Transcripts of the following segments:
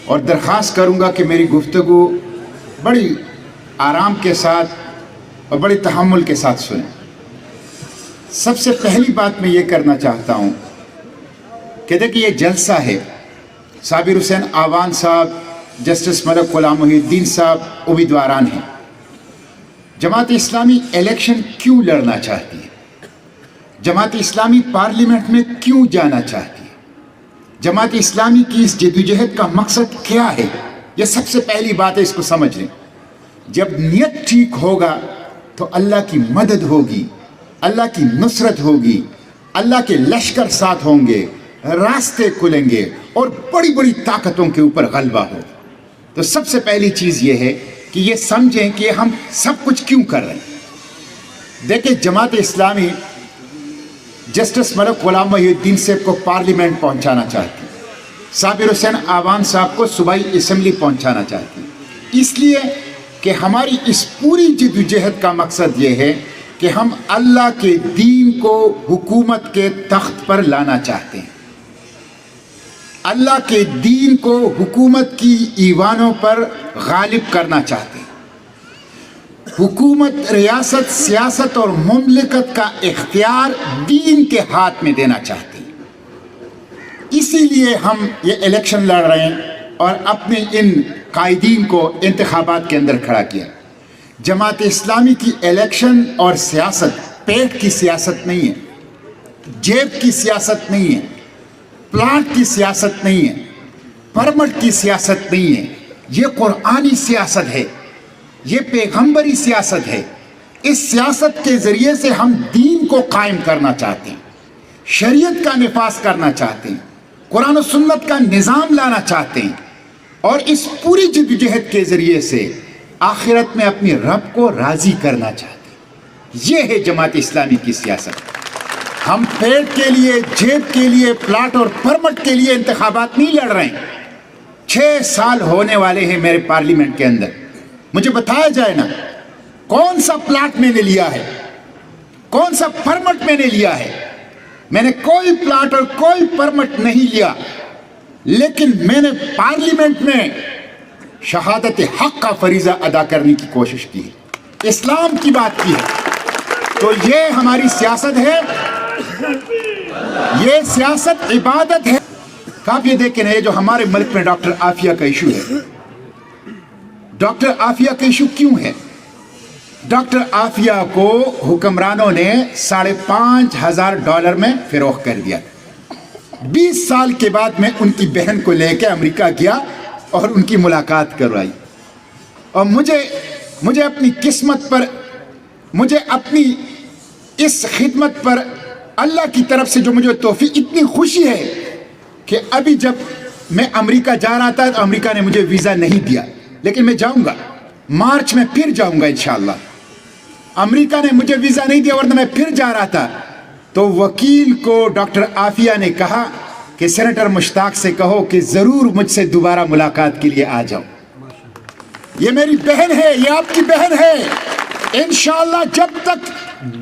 اور درخواست کروں گا کہ میری گفتگو بڑی آرام کے ساتھ اور بڑی تحمل کے ساتھ سنیں۔ سب سے پہلی بات میں یہ کرنا چاہتا ہوں کہ دیکھیں یہ جلسہ ہے، صابر حسین آوان صاحب، جسٹس ملک غلام محی الدین صاحب امیدواران ہیں۔ جماعت اسلامی الیکشن کیوں لڑنا چاہتی ہے؟ جماعت اسلامی پارلیمنٹ میں کیوں جانا چاہتی ہے؟ جماعت اسلامی کی اس جدوجہد کا مقصد کیا ہے؟ یہ سب سے پہلی بات ہے، اس کو سمجھ لیں۔ جب نیت ٹھیک ہوگا تو اللہ کی مدد ہوگی، اللہ کی نصرت ہوگی، اللہ کے لشکر ساتھ ہوں گے، راستے کھلیں گے اور بڑی بڑی طاقتوں کے اوپر غلبہ ہوگا۔ تو سب سے پہلی چیز یہ ہے کہ یہ سمجھیں کہ ہم سب کچھ کیوں کر رہے ہیں۔ دیکھیں جماعت اسلامی جسٹس ملک غلام محی الدین صاحب کو پارلیمنٹ پہنچانا چاہتی، صابر حسین آوان صاحب کو صوبائی اسمبلی پہنچانا چاہتی، اس لیے کہ ہماری اس پوری جدوجہد کا مقصد یہ ہے کہ ہم اللہ کے دین کو حکومت کے تخت پر لانا چاہتے ہیں، اللہ کے دین کو حکومت کی ایوانوں پر غالب کرنا چاہتے ہیں، حکومت، ریاست، سیاست اور مملکت کا اختیار دین کے ہاتھ میں دینا چاہتے ہیں۔ اسی لیے ہم یہ الیکشن لڑ رہے ہیں اور اپنے ان قائدین کو انتخابات کے اندر کھڑا کیا۔ جماعت اسلامی کی الیکشن اور سیاست پیٹ کی سیاست نہیں ہے، جیب کی سیاست نہیں ہے، پلاٹ کی سیاست نہیں ہے، پرمٹ کی سیاست نہیں ہے، یہ قرآنی سیاست ہے، یہ پیغمبری سیاست ہے۔ اس سیاست کے ذریعے سے ہم دین کو قائم کرنا چاہتے ہیں، شریعت کا نفاذ کرنا چاہتے ہیں، قرآن و سنت کا نظام لانا چاہتے ہیں، اور اس پوری جدوجہد کے ذریعے سے آخرت میں اپنی رب کو راضی کرنا چاہتے ہیں۔ یہ ہے جماعت اسلامی کی سیاست۔ ہم پیٹ کے لیے، جیب کے لیے، پلاٹ اور پرمٹ کے لیے انتخابات نہیں لڑ رہے ہیں۔ 6 سال ہونے والے ہیں میرے پارلیمنٹ کے اندر، مجھے بتایا جائے نا کون سا پلاٹ میں نے لیا ہے، کون سا پرمٹ میں نے لیا ہے۔ میں نے کوئی پلاٹ اور کوئی پرمٹ نہیں لیا، لیکن میں نے پارلیمنٹ میں شہادت حق کا فریضہ ادا کرنے کی کوشش کی ہے، اسلام کی بات کی ہے۔ تو یہ ہماری سیاست ہے، یہ سیاست عبادت ہے۔ آپ یہ دیکھیں یہ جو ہمارے ملک میں ڈاکٹر عافیہ کا ایشو ہے، ڈاکٹر عافیہ کا ایشو کیوں ہے؟ ڈاکٹر عافیہ کو حکمرانوں نے $5,500 میں فروخت کر دیا۔ 20 سال کے بعد میں ان کی بہن کو لے کے امریکہ گیا اور ان کی ملاقات کروائی، اور مجھے اپنی قسمت پر، مجھے اپنی اس خدمت پر اللہ کی طرف سے جو مجھے توفیق، اتنی خوشی ہے کہ ابھی جب میں امریکہ جا رہا تھا تو امریکہ نے مجھے ویزا نہیں دیا، لیکن میں جاؤں گا، مارچ میں پھر جاؤں گا انشاءاللہ۔ امریکہ نے مجھے ویزا نہیں دیا ورنہ میں پھر جا رہا تھا۔ تو وکیل کو ڈاکٹر عافیہ نے کہا کہ سینیٹر مشتاق سے کہو کہ ضرور مجھ سے دوبارہ ملاقات کے لیے آ جاؤ۔ یہ میری بہن ہے، یہ آپ کی بہن ہے، انشاءاللہ جب تک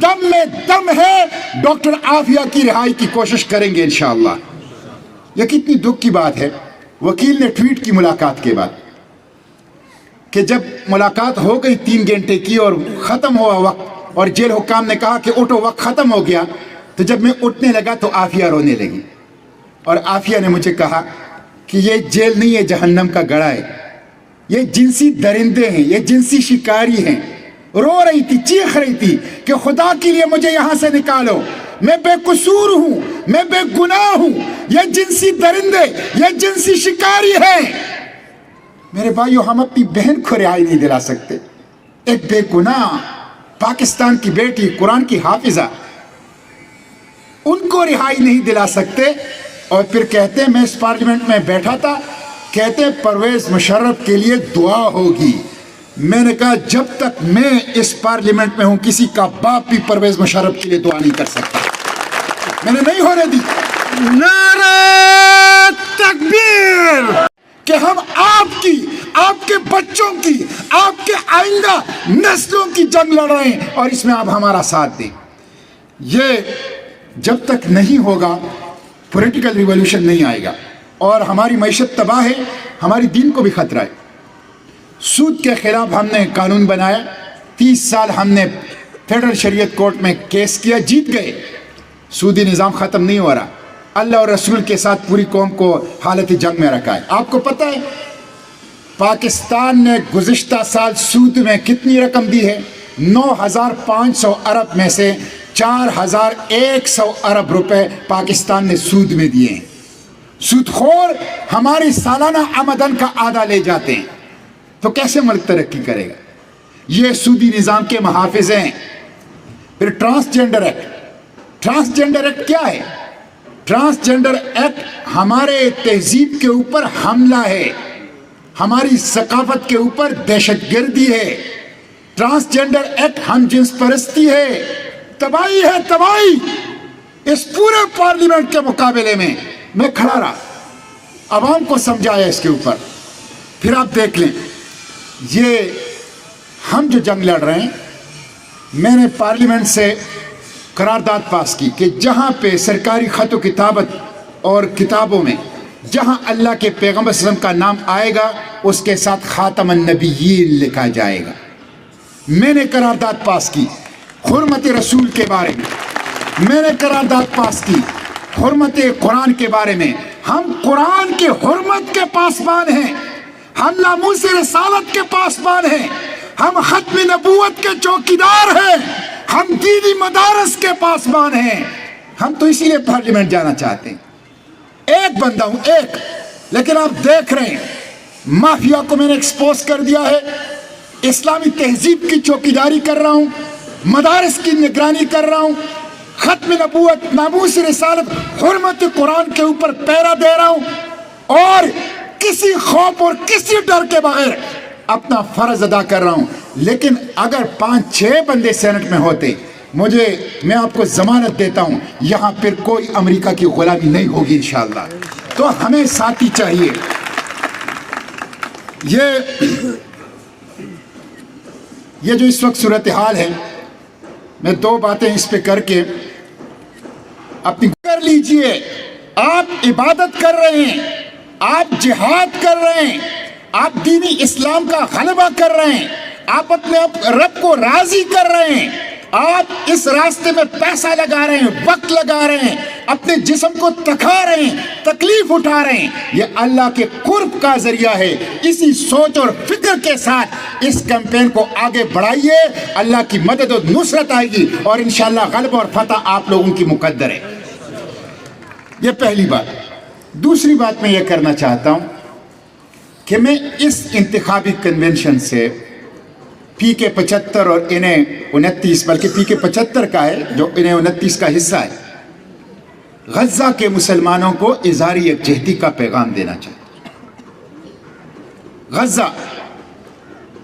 دم میں دم ہے ڈاکٹر عافیہ کی رہائی کی کوشش کریں گے انشاءاللہ۔ یہ کتنی دکھ کی بات ہے، وکیل نے ٹویٹ کی ملاقات کے بعد کہ جب ملاقات ہو گئی 3 گھنٹے کی اور ختم ہوا وقت، اور جیل حکام نے کہا کہ اٹھو وقت ختم ہو گیا، تو جب میں اٹھنے لگا تو عافیہ رونے لگی، اور عافیہ نے مجھے کہا کہ یہ جیل نہیں ہے، جہنم کا گڑھا ہے، یہ جنسی درندے ہیں، یہ جنسی شکاری ہیں۔ رو رہی تھی، چیخ رہی تھی کہ خدا کے لیے مجھے یہاں سے نکالو، میں بے قصور ہوں، میں بے گناہ ہوں، یہ جنسی درندے، یہ جنسی شکاری ہیں۔ میرے بھائیو، ہم اپنی بہن کو رہائی نہیں دلا سکتے، ایک بے گناہ پاکستان کی بیٹی، قرآن کی حافظہ، ان کو رہائی نہیں دلا سکتے، اور پھر کہتے ہیں، میں اس پارلیمنٹ میں بیٹھا تھا، کہتے ہیں پرویز مشرف کے لیے دعا ہوگی۔ میں نے کہا جب تک میں اس پارلیمنٹ میں ہوں کسی کا باپ بھی پرویز مشرف کے لیے دعا نہیں کر سکتا، میں نے نہیں ہونے دی۔ نعرہ تکبیر! کہ ہم آپ کی، آپ کے بچوں کی، آپ کے آئندہ نسلوں کی جنگ لڑ رہے ہیں، اور اس میں آپ ہمارا ساتھ دیں۔ یہ جب تک نہیں ہوگا پولیٹیکل ریولوشن نہیں آئے گا۔ اور ہماری معیشت تباہ ہے، ہماری دین کو بھی خطرہ ہے۔ سود کے خلاف ہم نے قانون بنایا، 30 سال ہم نے فیڈرل شریعت کورٹ میں کیس کیا، جیت گئے، سودی نظام ختم نہیں ہو رہا۔ اللہ اور رسول کے ساتھ پوری قوم کو حالت جنگ میں رکھا ہے۔ آپ کو پتہ ہے پاکستان نے گزشتہ سال سود میں کتنی رقم دی ہے؟ 9,500 ارب میں سے 4,100 ارب روپے پاکستان نے سود میں دیے ہیں۔ سود خور ہماری سالانہ آمدن کا آدھا لے جاتے ہیں، تو کیسے ملک ترقی کرے گا؟ یہ سودی نظام کے محافظ ہیں۔ پھر ٹرانسجنڈر ایکٹ، ٹرانسجنڈر ایکٹ کیا ہے؟ ٹرانسجنڈر ایکٹ ہمارے تہذیب کے اوپر حملہ ہے، ہماری ثقافت کے اوپر دہشت گردی ہے۔ ٹرانسجنڈر ایکٹ ہم جنس پرستی ہے، تباہی ہے، تباہی۔ اس پورے پارلیمنٹ کے مقابلے میں میں کھڑا رہا، عوام کو سمجھایا اس کے اوپر۔ پھر آپ دیکھ لیں، یہ ہم جو جنگ لڑ رہے ہیں، میں نے پارلیمنٹ سے قرارداد پاس کی کہ جہاں پہ سرکاری خط و کتابت اور کتابوں میں جہاں اللہ کے پیغمبر صلی اللہ علیہ وسلم کا نام آئے گا اس کے ساتھ خاتم النبیین لکھا جائے گا۔ میں نے قرارداد پاس کی حرمت رسول کے بارے میں نے قرارداد پاس کی حرمت قرآن کے بارے میں۔ ہم قرآن کے حرمت کے پاسبان ہیں، ہم ناموس رسالت کے پاسبان ہیں، ہم ختم نبوت کے چوکیدار ہیں، ہم دینی مدارس کے پاسبان ہیں۔ ہم تو اسی لیے پارلیمنٹ جانا چاہتے ہیں۔ ایک بندہ ہوں، ایک، لیکن آپ دیکھ رہے ہیں مافیا کو میں نے ایکسپوز کر دیا ہے، اسلامی تہذیب کی چوکیداری کر رہا ہوں، مدارس کی نگرانی کر رہا ہوں، ختم نبوت، ناموس رسالت، حرمت قرآن کے اوپر پیرا دے رہا ہوں، اور کسی خوف اور کسی ڈر کے بغیر اپنا فرض ادا کر رہا ہوں۔ لیکن اگر 5-6 بندے سینٹ میں ہوتے، میں آپ کو ضمانت دیتا ہوں یہاں پھر کوئی امریکہ کی غلامی نہیں ہوگی انشاءاللہ۔ تو ہمیں ساتھی چاہیے۔ یہ جو اس وقت صورتحال ہے، میں 2 باتیں اس پہ کر کے اپنی کر لیجئے۔ آپ عبادت کر رہے ہیں، آپ جہاد کر رہے ہیں، آپ دینی اسلام کا غلبہ کر رہے ہیں، آپ اپنے رب کو راضی کر رہے ہیں، آپ اس راستے میں پیسہ لگا رہے ہیں، وقت لگا رہے ہیں، اپنے جسم کو تکھا رہے ہیں، تکلیف اٹھا رہے ہیں، یہ اللہ کے قرب کا ذریعہ ہے۔ اسی سوچ اور فکر کے ساتھ اس کیمپین کو آگے بڑھائیے، اللہ کی مدد و نصرت آئے گی، اور انشاءاللہ غلبہ اور فتح آپ لوگوں کی مقدر ہے۔ یہ پہلی بات۔ دوسری بات میں یہ کرنا چاہتا ہوں کہ میں اس انتخابی کنونشن سے پی کے 75 اور انہیں 29، بلکہ پی کے 75 کا ہے جو انہیں 29 کا حصہ ہے، غزہ کے مسلمانوں کو اظہار یکجہتی کا پیغام دینا چاہتا ہوں۔ غزہ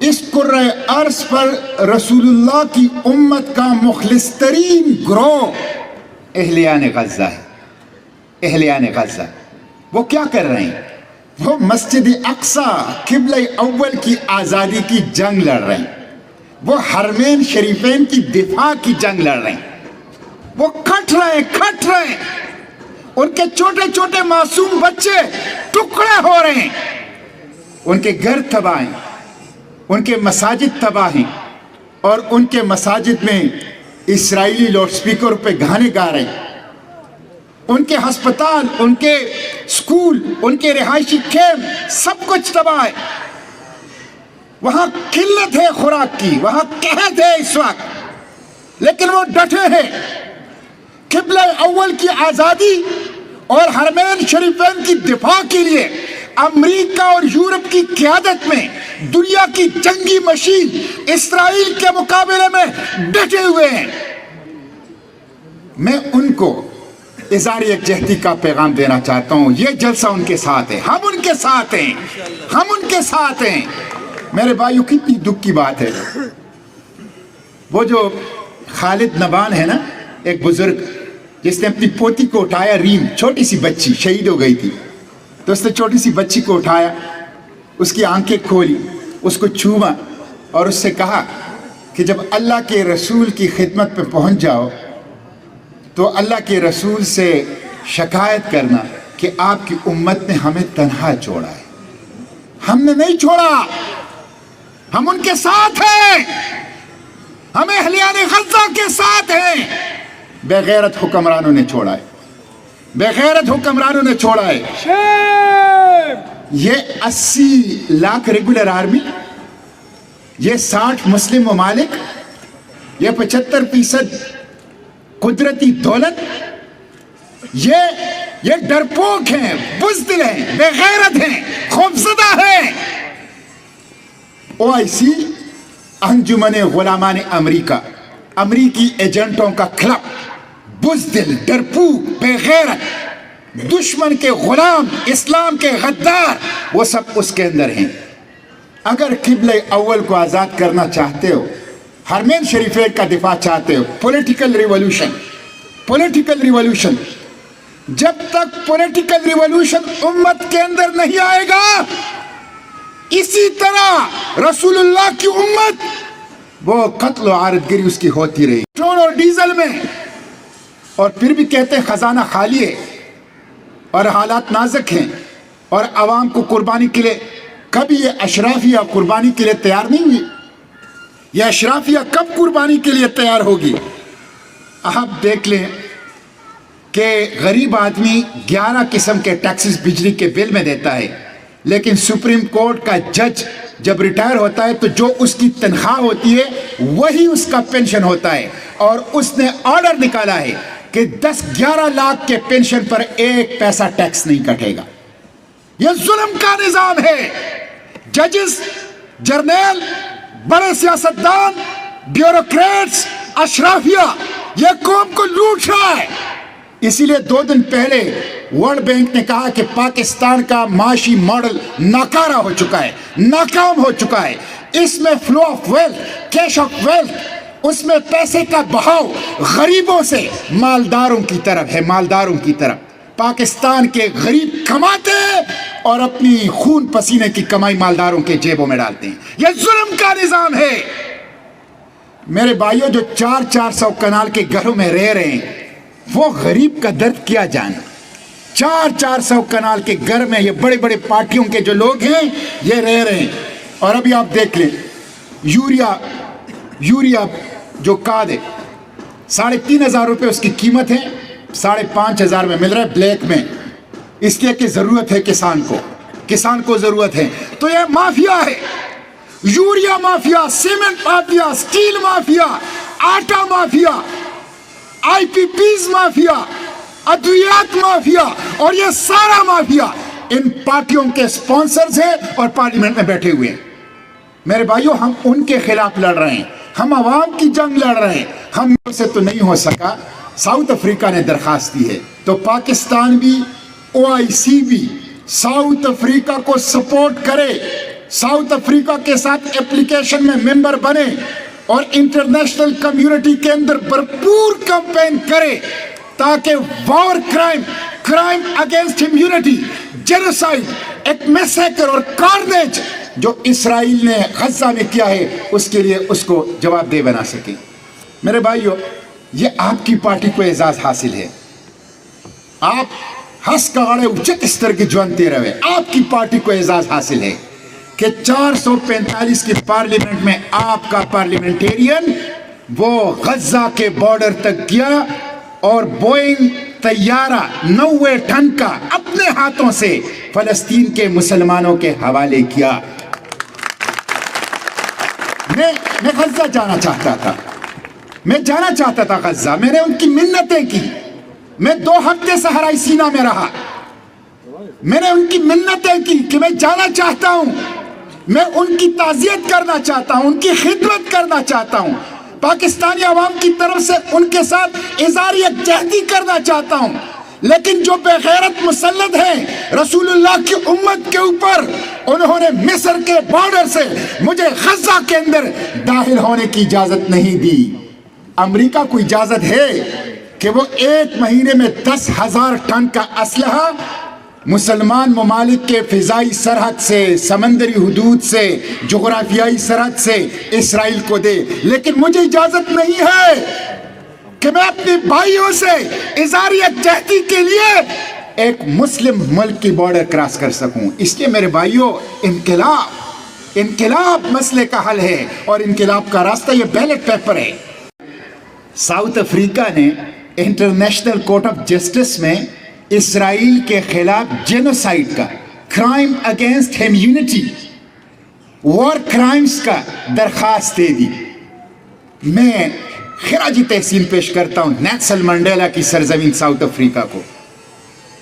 اس کرۂ ارض پر رسول اللہ کی امت کا مخلص ترین گروہ اہلیان غزہ ہے۔ اہلیان غزہ وہ کیا کر رہے ہیں؟ وہ مسجد اقصیٰ قبلہ اول کی آزادی کی جنگ لڑ رہے ہیں، وہ حرمین شریفین کی دفاع کی جنگ لڑ رہے ہیں، وہ کھٹ رہے ہیں، ان کے چھوٹے چھوٹے معصوم بچے ٹکڑے ہو رہے ہیں، ان کے گھر تباہ ہیں، ان کے مساجد تباہ ہیں، اور ان کے مساجد میں اسرائیلی لاؤڈ سپیکر پہ گانے گا رہے ہیں، ان کے ہسپتال، ان کے سکول، ان کے رہائشی کیمپ سب کچھ تباہ ہے۔ وہاں قلت ہے خوراک کی، وہاں قحط ہے اس وقت، لیکن وہ ڈٹے ہیں۔ قبلہ اول کی آزادی اور حرمین شریفین کی دفاع کے لیے امریکہ اور یورپ کی قیادت میں دنیا کی جنگی مشین اسرائیل کے مقابلے میں ڈٹے ہوئے ہیں۔ میں ان کو اظہار یکجہتی کا پیغام دینا چاہتا ہوں۔ یہ جلسہ ان کے ساتھ ہے، ہم ان کے ساتھ ہیں، ہم ان کے ساتھ ہیں۔ میرے بھائیو، کتنی دکھ کی بات ہے، وہ جو خالد نبان ہے نا، ایک بزرگ جس نے اپنی پوتی کو اٹھایا، ریم چھوٹی سی بچی شہید ہو گئی تھی، تو اس نے چھوٹی سی بچی کو اٹھایا، اس کی آنکھیں کھولی، اس کو چھوما اور اس سے کہا کہ جب اللہ کے رسول کی خدمت پہ پہنچ جاؤ تو اللہ کے رسول سے شکایت کرنا کہ آپ کی امت نے ہمیں تنہا چھوڑا ہے. ہم نے نہیں چھوڑا, ہم ان کے ساتھ ہیں, ہم اہلیان غزہ کے ساتھ ہیں. بے غیرت حکمرانوں نے چھوڑا ہے, بے غیرت حکمرانوں نے چھوڑا ہے. یہ 80 لاکھ ریگولر آرمی, یہ 60 مسلم ممالک, یہ 75% قدرتی دولت, یہ ڈرپوک ہیں, بزدل ہیں, بے غیرت ہیں, خوفزدہ ہیں. OIC انجمن غلامان امریکہ, امریکی ایجنٹوں کا کلب, بزدل, ڈرپوک, بے غیرت, دشمن کے غلام, اسلام کے غدار, وہ سب اس کے اندر ہیں. اگر قبلہ اول کو آزاد کرنا چاہتے ہو, حرمین شریفین کا دفاع چاہتے ہو, پولیٹیکل ریولوشن, پولیٹیکل ریولوشن, جب تک پولیٹیکل ریولوشن امت کے اندر نہیں آئے گا, اسی طرح رسول اللہ کی امت وہ قتل و غارتگری اس کی ہوتی رہی, پیٹرول اور ڈیزل میں. اور پھر بھی کہتے ہیں خزانہ خالی ہے اور حالات نازک ہیں اور عوام کو قربانی کے لیے. کبھی یہ اشرافیہ قربانی کے لیے تیار نہیں ہوئی. یہ اشرافیہ کب قربانی کے لیے تیار ہوگی؟ آپ دیکھ لیں کہ غریب آدمی 11 قسم کے ٹیکسز بجلی کے بل میں دیتا ہے, لیکن سپریم کورٹ کا جج جب ریٹائر ہوتا ہے تو جو اس کی تنخواہ ہوتی ہے وہی اس کا پینشن ہوتا ہے. اور اس نے آرڈر نکالا ہے کہ 10-11 لاکھ کے پینشن پر 1 پیسہ ٹیکس نہیں کٹے گا. یہ ظلم کا نظام ہے. ججز, جرنیل, بڑے سیاستدان, بیوروکریٹس, اشرافیہ یہ قوم کو لوٹ رہا ہے. اسی لیے 2 دن پہلے ورلڈ بینک نے کہا کہ پاکستان کا معاشی ماڈل ناکارہ ہو چکا ہے, ناکام ہو چکا ہے. اس میں flow of wealth, cash of wealth, اس میں پیسے کا بہاؤ غریبوں سے مالداروں کی طرف ہے, مالداروں کی طرف. پاکستان کے غریب کماتے ہیں اور اپنی خون پسینے کی کمائی مالداروں کے جیبوں میں ڈالتے ہیں. یہ ظلم کا نظام ہے. میرے بھائیوں, جو 400 کنال کے گھروں میں رہ رہے ہیں وہ غریب کا درد کیا جانا. 400 کنال کے گھر میں یہ بڑے بڑے پارٹیوں کے جو لوگ ہیں یہ رہ رہے ہیں. اور ابھی آپ دیکھ لیں یوریا جو کاد ہے, 3,500 روپے اس کی قیمت ہے, 5,500 میں مل رہا ہے بلیک میں, اس لیے کہ ضرورت ہے کسان کو ضرورت ہے. تو یہ مافیا ہے, urea mafia, cement mafia, steel mafia, آٹا مافیا, آئی پی پیز مافیا, ادویات مافیا, اور یہ سارا مافیا ان پارٹیوں کے سپانسرز ہیں اور پارلیمنٹ میں بیٹھے ہوئے ہیں. میرے بھائیوں, ہم ان کے خلاف لڑ رہے ہیں, ہم عوام کی جنگ لڑ رہے ہیں. ہم سے تو نہیں ہو سکا. ساؤتھ افریقہ نے درخواست دی ہے تو پاکستان بھی, OIC بھی ساؤتھ افریقہ کو سپورٹ کرے, ساؤتھ افریقہ کے ساتھ اپلیکیشن میں ممبر بنے اور انٹرنیشنل کمیونٹی کے اندر بھرپور کمپین کرے تاکہ war crime against humanity, genocide, ایک میسیکر اور کارنیج جو اسرائیل نے غزہ میں کیا ہے اس کے لیے اس کو جواب دہ بنا سکیں. میرے بھائیو, یہ آپ کی پارٹی کو اعزاز حاصل ہے. آپ ہنس کاڑے اچت استر کی جوانتے رہے. آپ کی پارٹی کو اعزاز حاصل ہے کہ 445 کی پارلیمنٹ میں آپ کا پارلیمنٹیرین وہ غزہ کے بارڈر تک گیا اور بوئنگ طیارہ 90 ٹن کا اپنے ہاتھوں سے فلسطین کے مسلمانوں کے حوالے کیا. میں غزہ جانا چاہتا تھا, میں جانا چاہتا تھا غزہ. میں نے ان کی منتیں کی, میں 2 ہفتے صحرائی سینا میں رہا, میں نے ان کی منتیں کی کہ میں جانا چاہتا ہوں, میں ان کی تعزیت کرنا چاہتا ہوں, ان کی خدمت کرنا چاہتا ہوں, پاکستانی عوام کی طرف سے ان کے ساتھ اظہار یکجہتی کرنا چاہتا ہوں. لیکن جو بے غیرت مسلط ہیں رسول اللہ کی امت کے اوپر, انہوں نے مصر کے بارڈر سے مجھے غزہ کے اندر داخل ہونے کی اجازت نہیں دی. امریکہ کو اجازت ہے کہ وہ 1 مہینے میں 10,000 ٹن کا اسلحہ مسلمان ممالک کے فضائی سرحد سے, سمندری حدود سے, جغرافیائی سرحد سے اسرائیل کو دے. لیکن مجھے اجازت نہیں ہے کہ میں اپنے بھائیوں سے اظہار یکجہتی کے لیے ایک مسلم ملک کی بارڈر کراس کر سکوں. اس لیے میرے بھائیوں انقلاب مسئلے کا حل ہے اور انقلاب کا راستہ یہ بیلٹ پیپر ہے. ساؤتھ افریقہ نے انٹرنیشنل کورٹ آف جسٹس میں اسرائیل کے خلاف جینوسائیڈ کا crime against humanity war crimes کا درخواست دے دی. میں خراج تحسین پیش کرتا ہوں نیلسن منڈیلا کی سرزمین ساؤتھ افریقہ کو.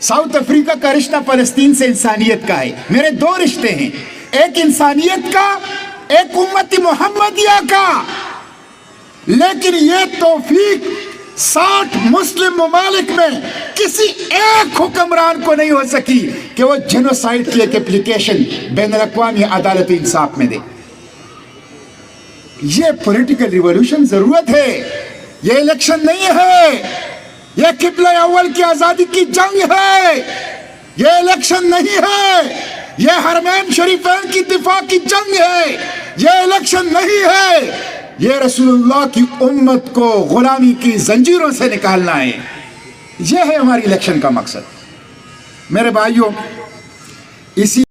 ساؤتھ افریقہ کا رشتہ فلسطین سے انسانیت کا ہے. میرے دو رشتے ہیں, ایک انسانیت کا, ایک امت محمدیہ کا. لیکن یہ توفیق 60 مسلم ممالک میں کسی ایک حکمران کو نہیں ہو سکی کہ وہ جینوسائیڈ کی ایک اپلیکیشن بین الاقوامی عدالت انصاف میں دے. یہ پولیٹیکل ریولوشن ضرورت ہے, یہ الیکشن نہیں ہے. یہ قبلہ اول کی آزادی کی جنگ ہے, یہ الیکشن نہیں ہے. یہ حرمین شریفین کی دفاع کی جنگ ہے, یہ الیکشن نہیں ہے. یہ رسول اللہ کی امت کو غلامی کی زنجیروں سے نکالنا ہے. یہ ہے ہماری الیکشن کا مقصد. میرے بھائیوں, اسی